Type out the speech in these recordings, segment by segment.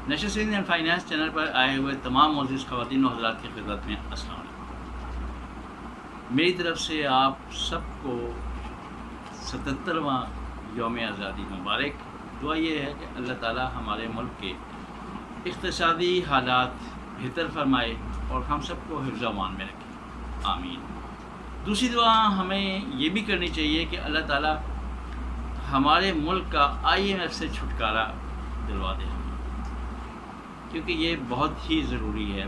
National savings and finance channel پر آئے ہوئے تمام معزز خواتین و حضرات کی خدمت میں السلام علیکم۔ میری طرف سے آپ سب کو 77واں یوم آزادی مبارک۔ دعا یہ ہے کہ اللہ تعالی ہمارے ملک کے اقتصادی حالات بہتر فرمائے اور ہم سب کو حفظ و امان میں رکھے، آمین۔ دوسری دعا ہمیں یہ بھی کرنی چاہیے کہ اللہ تعالی ہمارے ملک کا IMF سے چھٹکارا دلوا دے، کیونکہ یہ بہت ہی ضروری ہے۔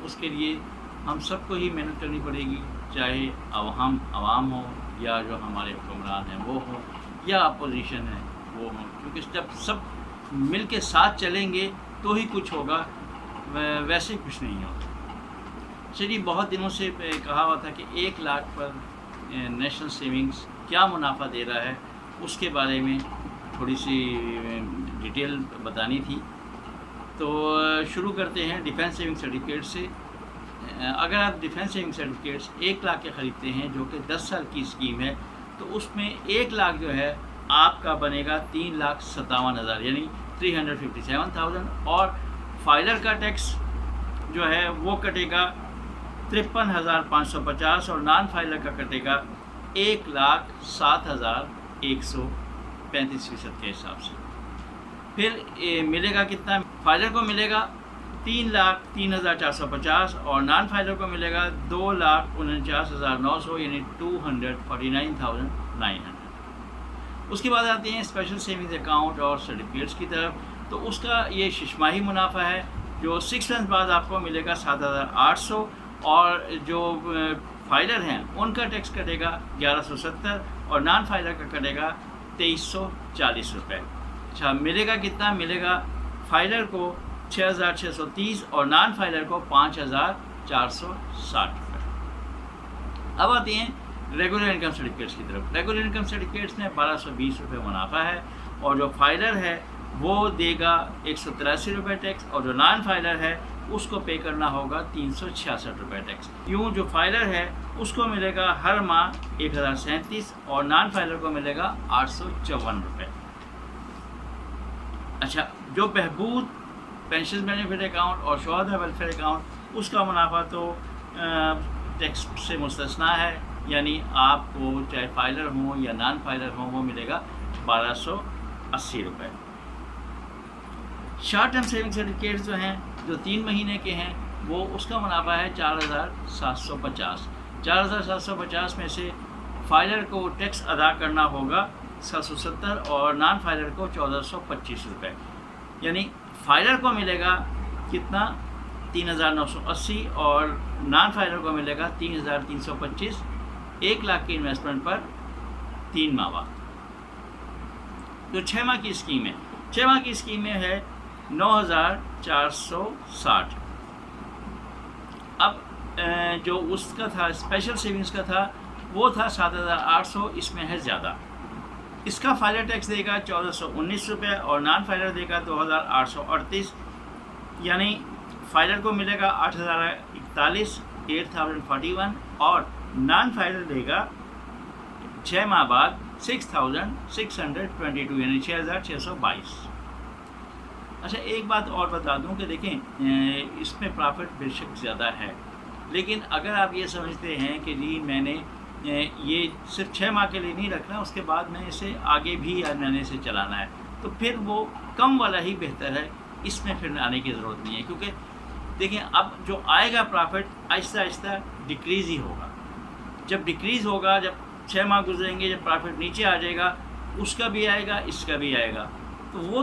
اس کے لیے ہم سب کو ہی محنت کرنی پڑے گی، چاہے عوام ہو یا جو ہمارے حکمران ہیں وہ ہوں یا اپوزیشن ہے وہ ہوں، کیونکہ جب سب مل کے ساتھ چلیں گے تو ہی کچھ ہوگا، ویسے کچھ نہیں ہوگا۔ چلیے، بہت دنوں سے کہا ہوا تھا کہ 1 لاکھ پر نیشنل سیونگز کیا منافع دے رہا ہے، اس کے بارے میں تھوڑی سی ڈیٹیل بتانی تھی۔ تو شروع کرتے ہیں ڈیفینس سیونگ سرٹیفکیٹ سے۔ اگر آپ ڈیفینس سیونگ سرٹیفکیٹس 1 لاکھ کے خریدتے ہیں جو کہ 10 سال کی اسکیم ہے، تو اس میں 1 لاکھ جو ہے آپ کا بنے گا 3,57,000 یعنی 357,000، اور فائلر کا ٹیکس جو ہے وہ کٹے گا 53,550، اور نان فائلر کا کٹے گا 1,07,135% کے حساب سے۔ پھر ملے گا کتنا؟ فائلر کو ملے گا 3,03,450، اور نان فائلر کو ملے گا 2,49,900 یعنی 249,900۔ اس کے بعد آتے ہیں اسپیشل سیونگز اکاؤنٹ اور سرٹیفکیٹس کی طرف۔ تو اس کا یہ ششماہی منافع ہے، جو 6 منتھ بعد آپ کو ملے گا 7,800، اور جو فائلر ہیں ان کا ٹیکس کٹے گا 1,170، اور نان فائلر کا کٹے گا 2,340 روپے۔ اچھا، ملے گا کتنا؟ ملے گا فائلر کو 6,630 اور نان فائلر کو 5,460 روپے۔ اب آتے ہیں ریگولر انکم سرٹیفکیٹس کی طرف۔ ریگولر انکم سرٹیفکیٹس میں 1,220 روپے منافع ہے، اور جو فائلر ہے وہ دے گا 183 روپے ٹیکس، اور جو نان فائلر ہے اس کو پے کرنا ہوگا 366 روپے ٹیکس۔ یوں جو فائلر ہے اس کو ملے گا ہر ماہ 1,037، اور نان فائلر کو ملے گا 854 روپے۔ اچھا، جو بہبود پینشن بینیفٹ اکاؤنٹ اور شہداء ویلفیئر اکاؤنٹ، اس کا منافع تو ٹیکس سے مستثنا ہے، یعنی آپ کو چاہے فائلر ہوں یا نان فائلر ہوں وہ ملے گا 1,280 روپے۔ شارٹ ٹرم سیونگ سرٹیفکیٹس جو ہیں، جو 3 مہینے کے ہیں، وہ اس کا منافع ہے 4,750۔ 4,750 میں سے فائلر کو ٹیکس ادا کرنا ہوگا 770، اور نان فائلر کو 1,425 روپے، یعنی فائلر کو ملے گا کتنا؟ 3,980، اور نان فائلر کو ملے گا 3,325، 1 لاکھ کی انویسٹمنٹ پر 3 ماہ بعد۔ جو 6 ماہ کی اسکیم ہے، 6 ماہ کی اسکیم میں ہے 9,460۔ اب جو اس کا تھا اسپیشل سیونگز کا تھا وہ تھا 7,800، اس میں ہے زیادہ۔ اس کا فائلر ٹیکس دے گا 1,419 روپے، اور نان فائلر دے گا 2,838، یعنی فائلر کو ملے گا 8,041، 8,041، اور نان فائلر دے گا 6 ماہ بعد 6,622 یعنی 6,622۔ اچھا، ایک بات اور بتا دوں کہ دیکھیں، اس میں پرافٹ بے شک زیادہ ہے، لیکن اگر آپ یہ سمجھتے ہیں کہ جی میں نے یہ صرف 6 ماہ کے لیے نہیں رکھنا، اس کے بعد میں اسے آگے بھی میں نے اسے چلانا ہے، تو پھر وہ کم والا ہی بہتر ہے، اس میں پھر آنے کی ضرورت نہیں ہے، کیونکہ دیکھیں اب جو آئے گا پرافٹ آہستہ آہستہ ڈکریز ہی ہوگا۔ جب ڈکریز ہوگا، جب 6 ماہ گزریں گے، جب پرافٹ نیچے آ جائے گا، اس کا بھی آئے گا، اس کا بھی آئے گا،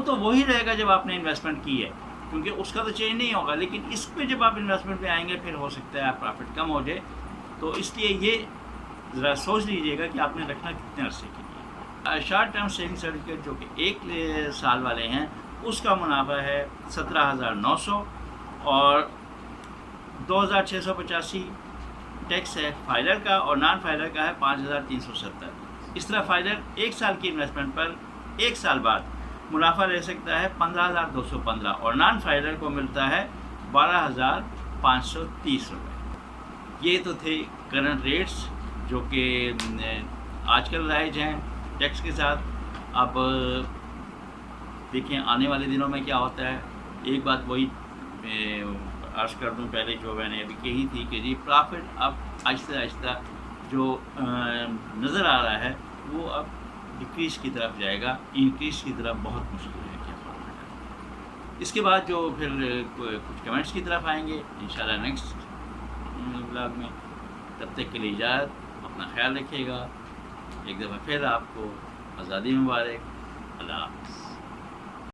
تو وہی رہے گا جب آپ نے انویسٹمنٹ کی ہے، کیونکہ اس کا تو چینج نہیں ہوگا، لیکن اس پہ جب آپ انویسٹمنٹ پہ آئیں گے پھر ہو سکتا ہے آپ پرافٹ کم ہو جائے۔ تو اس لیے یہ ذرا سوچ لیجئے گا کہ آپ نے رکھنا کتنے عرصے کے لیے۔ شارٹ ٹرم سیونگ سرٹیفکیٹ جو کہ 1 سال والے ہیں، اس کا منافع ہے 17,900، اور 2,685 ٹیکس ہے فائلر کا، اور نان فائلر کا ہے 5,370۔ اس طرح فائلر 1 سال کی انویسٹمنٹ پر 1 سال بعد منافع لے سکتا ہے 15,215، اور نان فائلر کو ملتا ہے 12,530 روپے۔ یہ تو تھے کرنٹ ریٹس جو کہ آج کل رائج ہیں ٹیکس کے ساتھ۔ اب دیکھیں آنے والے دنوں میں کیا ہوتا ہے۔ ایک بات وہی عرض کر دوں پہلے جو میں نے ابھی کہی تھی کہ جی پرافٹ اب آہستہ آہستہ جو نظر آ رہا ہے وہ اب ڈکریز کی طرف جائے گا، انکریز کی طرف بہت مشکل ہے کیا پرافٹ۔ اس کے بعد جو پھر کچھ کمنٹس کی طرف آئیں گے انشاءاللہ نیکسٹ بلاگ میں۔ تب تک کے لیے اجازت، اپنا خیال رکھیے گا، ایک دفعہ پھر آپ کو آزادی مبارک، اللہ حافظ۔